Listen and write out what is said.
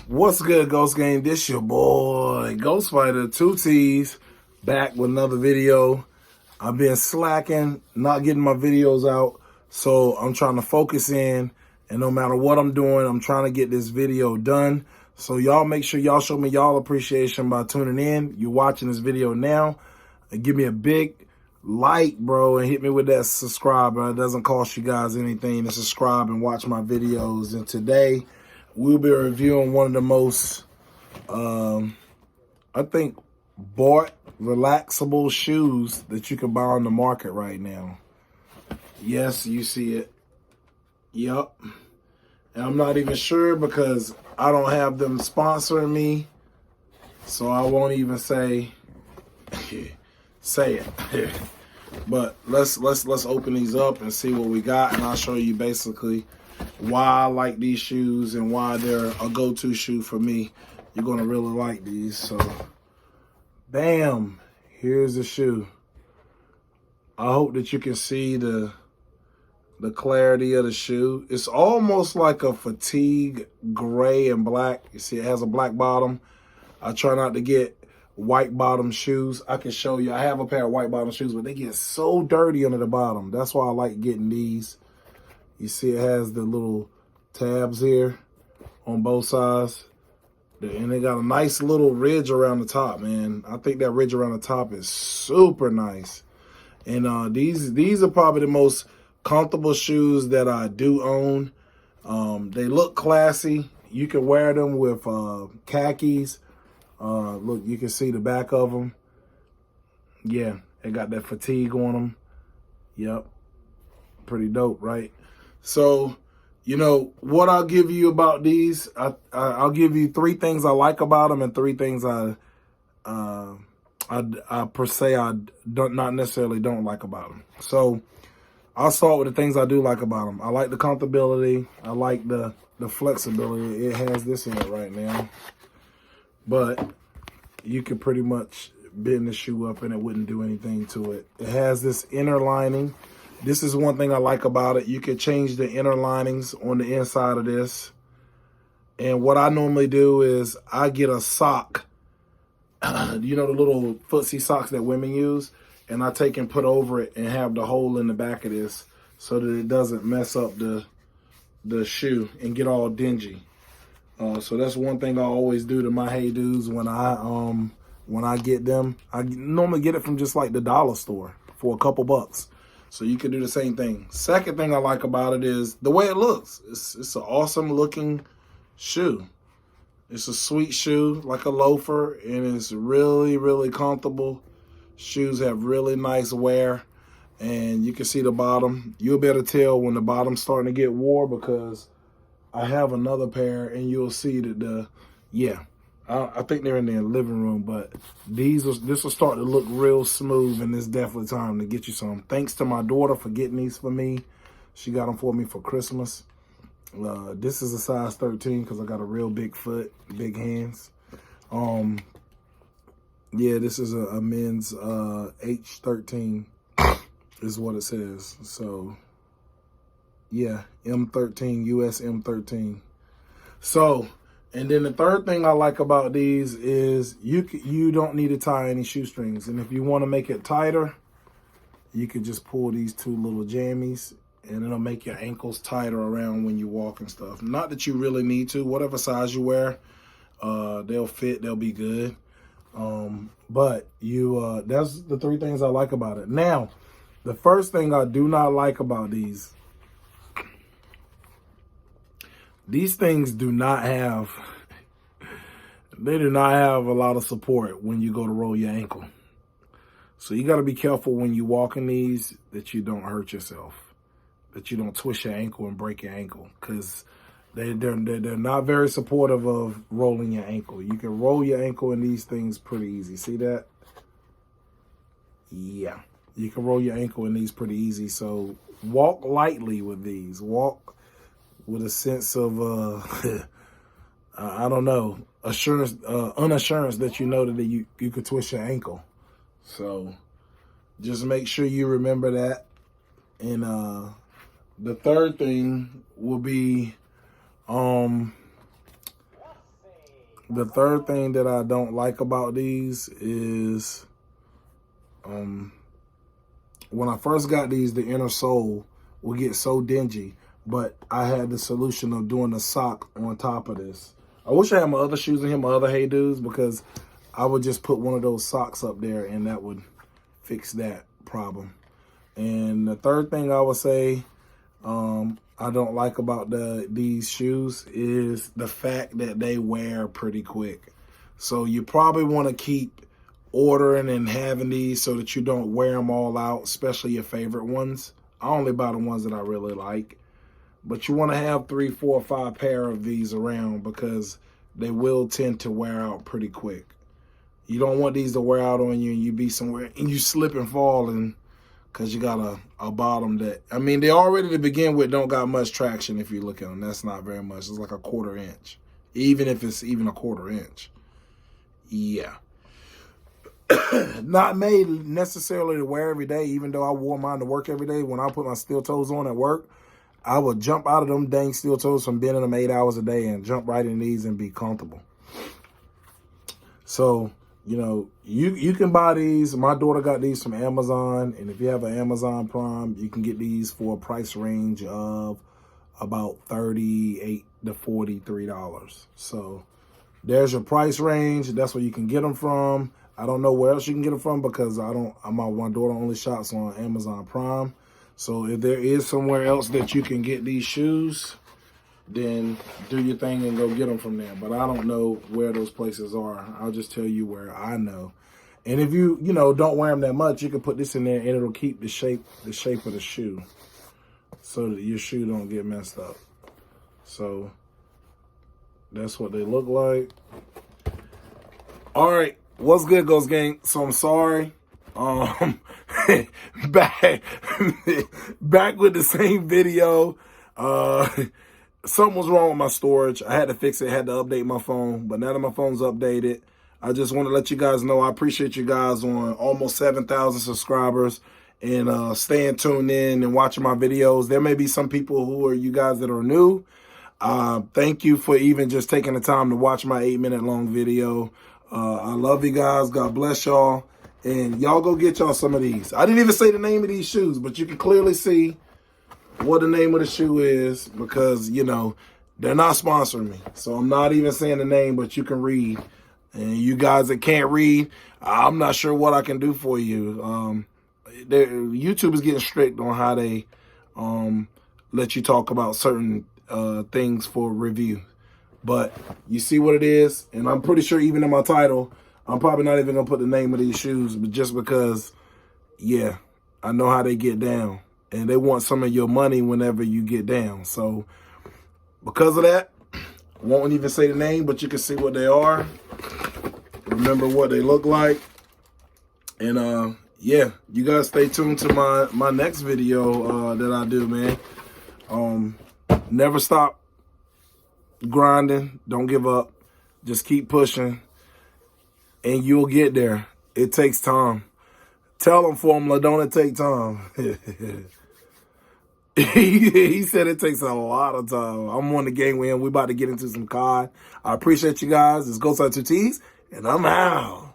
What's good, Ghost Gang? This your boy, Ghost Fighter 2T's, back with another video. I've been slacking, not getting my videos out, so I'm trying to focus in, and no matter what I'm doing, I'm trying to get this video done. So y'all make sure y'all show me y'all appreciation by tuning in. You're watching this video now, and give me a big like, bro, and hit me with that subscribe. It doesn't cost you guys anything to subscribe and watch my videos. And today, we'll be reviewing one of the most, I think, bought relaxable shoes that you can buy on the market right now. Yes, you see it. Yup. And I'm not even sure because I don't have them sponsoring me, so I won't even say it. But let's open these up and see what we got, and I'll show you basically why I like these shoes and why they're a go-to shoe for me. You're gonna really like these. So bam, here's the shoe. I hope that you can see the clarity of the shoe. It's almost like a fatigue gray and black. You see it has a black bottom. I try not to get white bottom shoes. I can show you. I have a pair of white bottom shoes, but they get so dirty under the bottom. That's why I like getting these. You see it has the little tabs here on both sides. And they got a nice little ridge around the top, man. I think that ridge around the top is super nice. And these are probably the most comfortable shoes that I do own. They look classy. You can wear them with khakis. Look, you can see the back of them. Yeah, they got that fatigue on them. Yep. Pretty dope, right? So, you know, what I'll give you about these, I'll give you 3 things I like about them and 3 things I per se I not necessarily don't like about them. So I'll start with the things I do like about them. I like the comfortability. I like the flexibility. It has this in it right now, but you could pretty much bend the shoe up and it wouldn't do anything to it. It has this inner lining. This is one thing I like about it. You can change the inner linings on the inside of this. And what I normally do is I get a sock. You know the little footsie socks that women use? And I take and put over it and have the hole in the back of this so that it doesn't mess up the shoe and get all dingy. So that's one thing I always do to my Haye dudes when I get them. I normally get it from just like the dollar store for a couple bucks. So you can do the same thing. Second thing I like about it is the way it looks. It's an awesome looking shoe. It's a sweet shoe, like a loafer, and it's really, really comfortable. Shoes have really nice wear, and you can see the bottom. You'll be able to tell when the bottom's starting to get wore because I have another pair, and you'll see that I think they're in their living room, but this will start to look real smooth, and it's definitely time to get you some. Thanks to my daughter for getting these for me. She got them for me for Christmas. This is a size 13 because I got a real big foot, big hands. Yeah, this is a men's H13 is what it says. So, yeah, M13, US M13. So, and then the third thing I like about these is you don't need to tie any shoestrings. And if you want to make it tighter, you could just pull these 2 little jammies and it'll make your ankles tighter around when you walk and stuff. Not that you really need to. Whatever size you wear, they'll fit, they'll be good. But that's the 3 things I like about it. Now, the first thing I do not like about these things do not have a lot of support when you go to roll your ankle. So you got to be careful when you walk in these that you don't hurt yourself, that you don't twist your ankle and break your ankle, because they're not very supportive of rolling your ankle. You can roll your ankle in these things pretty easy. See that? Yeah, you can roll your ankle in these pretty easy. So walk lightly with these. Walk with a sense of I don't know, unassurance that you know that you could twist your ankle. So just make sure you remember that. And the third thing will be The third thing that I don't like about these is when I first got these, the inner sole will get so dingy, but I had the solution of doing a sock on top of this. I wish I had my other shoes in here, my other Haye dudes, because I would just put one of those socks up there and that would fix that problem. And the third thing I would say I don't like about these shoes is the fact that they wear pretty quick. So you probably want to keep ordering and having these so that you don't wear them all out, especially your favorite ones. I only buy the ones that I really like. But you want to have 3, 4, 5 pair of these around because they will tend to wear out pretty quick. You don't want these to wear out on you and you be somewhere and you slip and fall and because you got a bottom that, I mean, they already to begin with don't got much traction if you look at them. That's not very much. It's like a 1/4 inch. Even if it's even a 1/4 inch. Yeah. Not made necessarily to wear every day, even though I wore mine to work every day. When I put my steel toes on at work, I would jump out of them dang steel toes from being in them 8 hours a day and jump right in these and be comfortable. So, you know, you can buy these. My daughter got these from Amazon, and if you have an Amazon Prime, you can get these for a price range of about $38 to $43. So there's your price range. That's where you can get them from. I don't know where else you can get them from because my daughter only shops on Amazon Prime. So if there is somewhere else that you can get these shoes, then do your thing and go get them from there. But I don't know where those places are. I'll just tell you where I know. And if you don't wear them that much, you can put this in there and it'll keep the shape of the shoe so that your shoe don't get messed up. So that's what they look like. All right, what's good, Ghost Gang? So I'm sorry. Back with the same video. Something was wrong with my storage. I had to fix it, had to update my phone. But now that my phone's updated, I just want to let you guys know I appreciate you guys on almost 7,000 subscribers and staying tuned in and watching my videos. There may be some people who are you guys that are new. Thank you for even just taking the time to watch my 8-minute long video. I love you guys. God bless y'all. And y'all go get y'all some of these. I didn't even say the name of these shoes, but you can clearly see what the name of the shoe is because, they're not sponsoring me. So I'm not even saying the name, but you can read. And you guys that can't read, I'm not sure what I can do for you. YouTube is getting strict on how they let you talk about certain things for review. But you see what it is, and I'm pretty sure even in my title, I'm probably not even going to put the name of these shoes, but just because, yeah, I know how they get down. And they want some of your money whenever you get down. So because of that, I won't even say the name, but you can see what they are. Remember what they look like. And yeah, you guys stay tuned to my next video that I do, man. Never stop grinding. Don't give up. Just keep pushing. And you'll get there. It takes time. Tell them, Formula, don't it take time? He said it takes a lot of time. I'm on the game with him. We're about to get into some COD. I appreciate you guys. It's Ghost 2 T's, and I'm out.